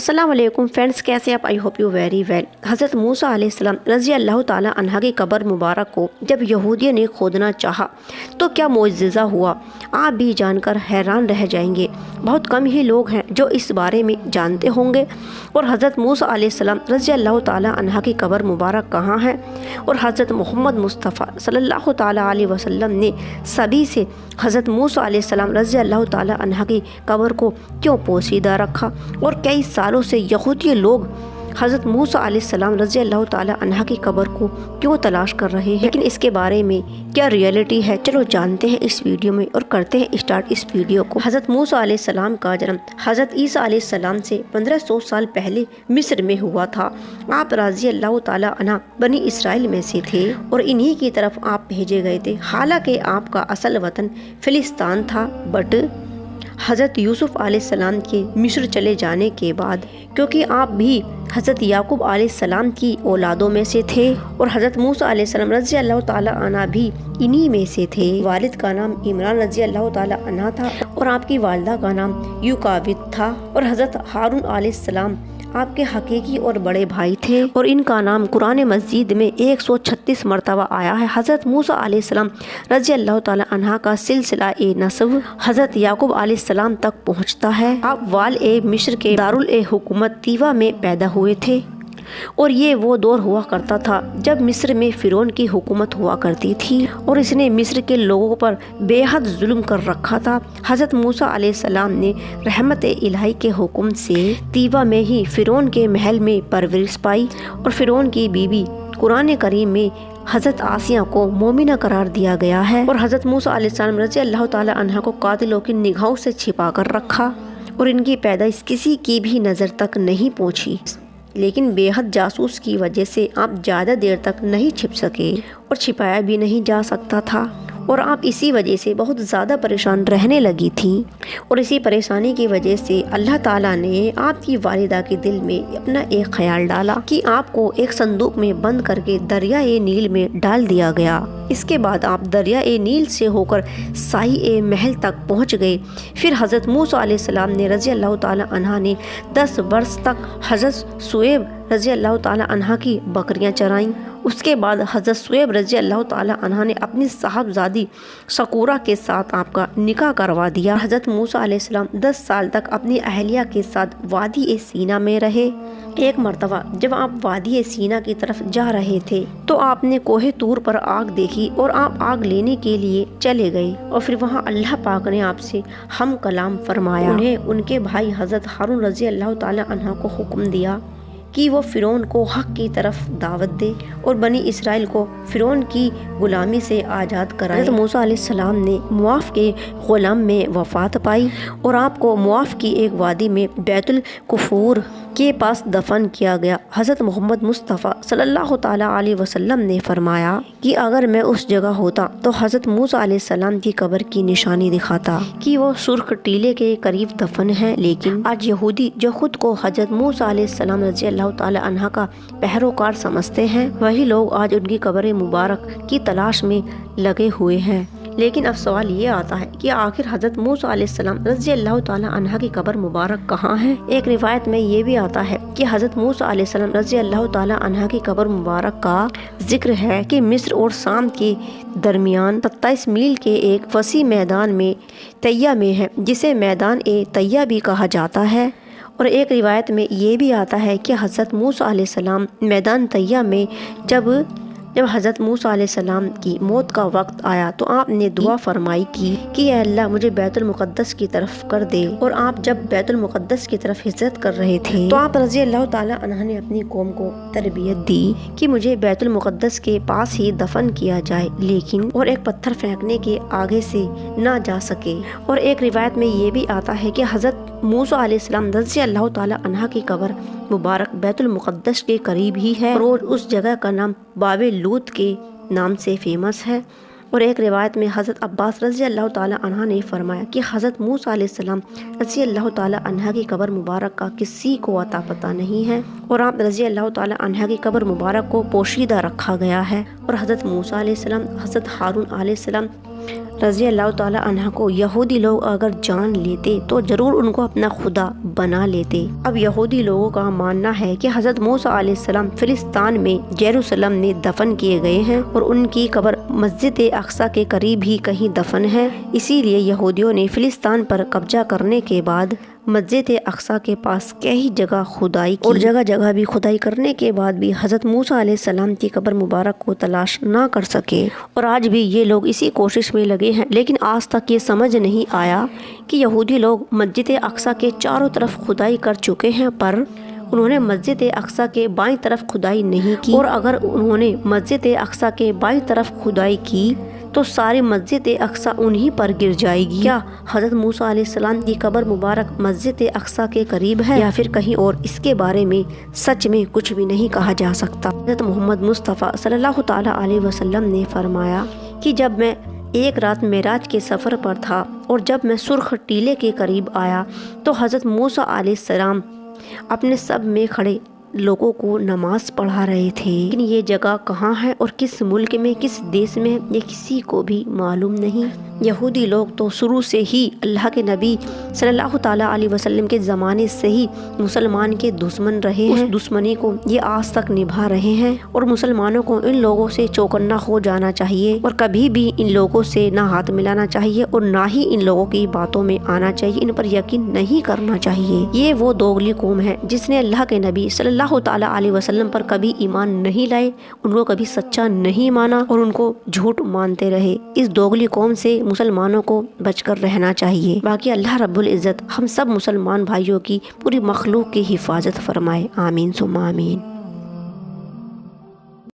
السلام علیکم فرینڈس، کیسے آپ؟ I hope you very well. حضرت موسیٰ علیہ السلام رضی اللہ تعالیٰ عنہ کی قبر مبارک کو جب یہودیوں نے کھودنا چاہا تو کیا معجزہ ہوا، آپ بھی جان کر حیران رہ جائیں گے۔ بہت کم ہی لوگ ہیں جو اس بارے میں جانتے ہوں گے۔ اور حضرت موسیٰ علیہ السلام رضی اللہ تعالیٰ عنہ کی قبر مبارک کہاں ہے، اور حضرت محمد مصطفیٰ صلی اللہ تعالیٰ علیہ وسلم نے سبھی سے حضرت موسیٰ علیہ السلام رضی اللہ تعالیٰ عنہ کی قبر کو کیوں پوشیدہ رکھا، اور کئی سالوں سے یہودی لوگ حضرت موسیٰ علیہ السلام رضی اللہ تعالیٰ عنہ کی قبر کو کیوں تلاش کر رہے ہیں، لیکن اس کے بارے میں کیا ریئلٹی ہے، چلو جانتے ہیں اس ویڈیو میں اور کرتے ہیں اسٹارٹ اس ویڈیو کو۔ حضرت موسیٰ علیہ السلام کا جنم حضرت عیسیٰ علیہ السلام سے 1500 سال پہلے مصر میں ہوا تھا۔ آپ رضی اللہ تعالیٰ عنہ بنی اسرائیل میں سے تھے اور انہی کی طرف آپ بھیجے گئے تھے، حالانکہ آپ کا اصل وطن فلسطین تھا، بٹ حضرت یوسف علیہ السلام کے مصر چلے جانے کے بعد، کیونکہ آپ بھی حضرت یعقوب علیہ السلام کی اولادوں میں سے تھے اور حضرت موسیٰ علیہ السلام رضی اللہ تعالیٰ عنہ بھی انہی میں سے تھے۔ والد کا نام عمران رضی اللہ تعالیٰ عنہ تھا اور آپ کی والدہ کا نام یوکاوت تھا، اور حضرت ہارون علیہ السلام آپ کے حقیقی اور بڑے بھائی تھے اور ان کا نام قرآن مجید میں 136 مرتبہ آیا ہے۔ حضرت موسیٰ علیہ السلام رضی اللہ تعالیٰ عنہ کا سلسلہ نسب حضرت یعقوب علیہ السلام تک پہنچتا ہے۔ آپ مصر کے دارالحکومت طیبہ میں پیدا ہوئے تھے، اور یہ وہ دور ہوا کرتا تھا جب مصر میں فرعون کی حکومت ہوا کرتی تھی اور اس نے مصر کے لوگوں پر بے حد ظلم کر رکھا تھا۔ حضرت موسیٰ علیہ السلام نے رحمت الہی کے حکم سے طیبہ میں ہی فرعون کے محل میں پرورش پائی، اور فرعون کی بیوی قرآن کریم میں حضرت آسیہ کو مومنہ قرار دیا گیا ہے، اور حضرت موسیٰ علیہ السلام رضی اللہ تعالیٰ عنہ کو قاتلوں کی نگاہوں سے چھپا کر رکھا، اور ان کی پیدائش کسی کی بھی نظر تک نہیں پہنچی، لیکن بے حد جاسوس کی وجہ سے آپ زیادہ دیر تک نہیں چھپ سکے اور چھپایا بھی نہیں جا سکتا تھا، اور آپ اسی وجہ سے بہت زیادہ پریشان رہنے لگی تھیں، اور اسی پریشانی کی وجہ سے اللہ تعالیٰ نے آپ کی والدہ کے دل میں اپنا ایک خیال ڈالا کہ آپ کو ایک صندوق میں بند کر کے دریائے نیل میں ڈال دیا گیا۔ اس کے بعد آپ دریائے نیل سے ہو کر ساحل محل تک پہنچ گئے۔ پھر حضرت موسیٰ علیہ السلام نے رضی اللہ تعالیٰ عنہ نے 10 برس تک حضرت شعیب رضی اللہ تعالیٰ عنہ کی بکریاں چرائیں۔ اس کے بعد حضرت شعیب رضی اللہ تعالیٰ عنہ نے اپنی صاحبزادی سکورہ کے ساتھ آپ کا نکاح کروا دیا۔ حضرت موسیٰ علیہ السلام 10 سال تک اپنی اہلیہ کے ساتھ وادی سینا میں رہے۔ ایک مرتبہ جب آپ وادی سینا کی طرف جا رہے تھے تو آپ نے کوہ طور پر آگ دیکھی، اور آپ آگ لینے کے لیے چلے گئے، اور پھر وہاں اللہ پاک نے آپ سے ہم کلام فرمایا۔ انہیں ان کے بھائی حضرت ہارون رضی اللہ تعالیٰ عنہ کو حکم دیا کہ وہ فرعون کو حق کی طرف دعوت دے اور بنی اسرائیل کو فرعون کی غلامی سے آزاد کرائے۔ حضرت موسیٰ علیہ السلام نے مواف کے غلام میں وفات پائی، اور آپ کو مواف کی ایک وادی میں بیت الکفور کے پاس دفن کیا گیا۔ حضرت محمد مصطفیٰ صلی اللہ تعالیٰ علیہ وسلم نے فرمایا کہ اگر میں اس جگہ ہوتا تو حضرت موسیٰ علیہ السلام کی قبر کی نشانی دکھاتا کہ وہ سرخ ٹیلے کے قریب دفن ہے، لیکن آج یہودی جو خود کو حضرت موسیٰ علیہ السلام رضی اللہ تعالیٰ عنہ کا پیروکار سمجھتے ہیں، وہی لوگ آج ان کی قبر مبارک کی تلاش میں لگے ہوئے ہیں۔ لیکن اب سوال یہ آتا ہے کہ آخر حضرت موسیٰ علیہ السلام رضی اللہ تعالیٰ عنہ کی قبر مبارک کہاں ہے؟ ایک روایت میں یہ بھی آتا ہے کہ حضرت موسیٰ علیہ السلام رضی اللہ تعالیٰ عنہ کی قبر مبارک کا ذکر ہے کہ مصر اور شام کے درمیان 27 میل کے ایک وسیع میدان میں طیہ میں ہے، جسے میدان طیہ بھی کہا جاتا ہے۔ اور ایک روایت میں یہ بھی آتا ہے کہ حضرت موسیٰ علیہ السلام میدان طیہ میں جب حضرت موسیٰ علیہ السلام کی موت کا وقت آیا تو آپ نے دعا فرمائی کہ اے اللہ مجھے بیت المقدس کی طرف کر دے، اور آپ جب بیت المقدس کی طرف ہجرت کر رہے تھے تو آپ رضی اللہ تعالیٰ عنہ نے اپنی قوم کو تربیت دی کہ مجھے بیت المقدس کے پاس ہی دفن کیا جائے، لیکن اور ایک پتھر پھینکنے کے آگے سے نہ جا سکے۔ اور ایک روایت میں یہ بھی آتا ہے کہ حضرت موسیٰ علیہ السلام رضی اللہ تعالیٰ عنہ کی قبر مبارک بیت المقدس کے قریب ہی ہے، اور اس جگہ کا نام باب لوط کے نام سے فیمس ہے۔ اور ایک روایت میں حضرت عباس رضی اللہ تعالیٰ عنہ نے فرمایا کہ حضرت موسیٰ علیہ السلام رضی اللہ تعالیٰ عنہ کی قبر مبارک کا کسی کو عطا پتہ نہیں ہے، اور آپ رضی اللہ تعالیٰ عنہ کی قبر مبارک کو پوشیدہ رکھا گیا ہے، اور حضرت موسیٰ علیہ السلام، حضرت ہارون علیہ السلام رضی اللہ تعالیٰ عنہ کو یہودی لوگ اگر جان لیتے تو ضرور ان کو اپنا خدا بنا لیتے۔ اب یہودی لوگوں کا ماننا ہے کہ حضرت موسیٰ علیہ السلام فلسطین میں یروشلم میں دفن کیے گئے ہیں اور ان کی قبر مسجد اقصی کے قریب ہی کہیں دفن ہے، اسی لیے یہودیوں نے فلسطین پر قبضہ کرنے کے بعد مسجد اقصی کے پاس کئی جگہ کھدائی کی اور جگہ جگہ بھی کھدائی کرنے کے بعد بھی حضرت موسیٰ علیہ السلام کی قبر مبارک کو تلاش نہ کر سکے، اور آج بھی یہ لوگ اسی کوشش میں لگے ہیں، لیکن آج تک یہ سمجھ نہیں آیا کہ یہودی لوگ مسجد اقصی کے چاروں طرف کھدائی کر چکے ہیں، پر انہوں نے مسجد اقصی کے بائیں طرف کھدائی نہیں کی، اور اگر انہوں نے مسجد اقصی کے بائیں طرف کھدائی کی تو ساری مسجد اقصی انہی پر گر جائے گی۔ کیا حضرت موسیٰ علیہ السلام کی قبر مبارک مسجد اقصی کے قریب ہے یا پھر کہیں اور؟ اس کے بارے میں سچ میں کچھ بھی نہیں کہا جا سکتا۔ حضرت محمد مصطفیٰ صلی اللہ تعالیٰ علیہ وسلم نے فرمایا کہ جب میں ایک رات معراج کے سفر پر تھا اور جب میں سرخ ٹیلے کے قریب آیا تو حضرت موسیٰ علیہ السلام اپنے سب میں کھڑے لوگوں کو نماز پڑھا رہے تھے، لیکن یہ جگہ کہاں ہے اور کس ملک میں، کس دیش میں، یہ کسی کو بھی معلوم نہیں۔ یہودی لوگ تو شروع سے ہی اللہ کے نبی صلی اللہ تعالیٰ علیہ وسلم کے زمانے سے ہی مسلمان کے دشمن رہے ہیں، اس دشمنی کو یہ آج تک نبھا رہے ہیں، اور مسلمانوں کو ان لوگوں سے چوکنا ہو جانا چاہیے اور کبھی بھی ان لوگوں سے نہ ہاتھ ملانا چاہیے اور نہ ہی ان لوگوں کی باتوں میں آنا چاہیے، ان پر یقین نہیں کرنا چاہیے۔ یہ وہ دوغلی قوم ہے جس نے اللہ کے نبی صلی اللہ تعالیٰ علیہ وسلم پر کبھی ایمان نہیں لائے، ان کو کبھی سچا نہیں مانا اور ان کو جھوٹ مانتے رہے۔ اس دوغلی قوم سے مسلمانوں کو بچ کر رہنا چاہیے۔ باقی اللہ رب العزت ہم سب مسلمان بھائیوں کی پوری مخلوق کی حفاظت فرمائے، آمین ثم آمین۔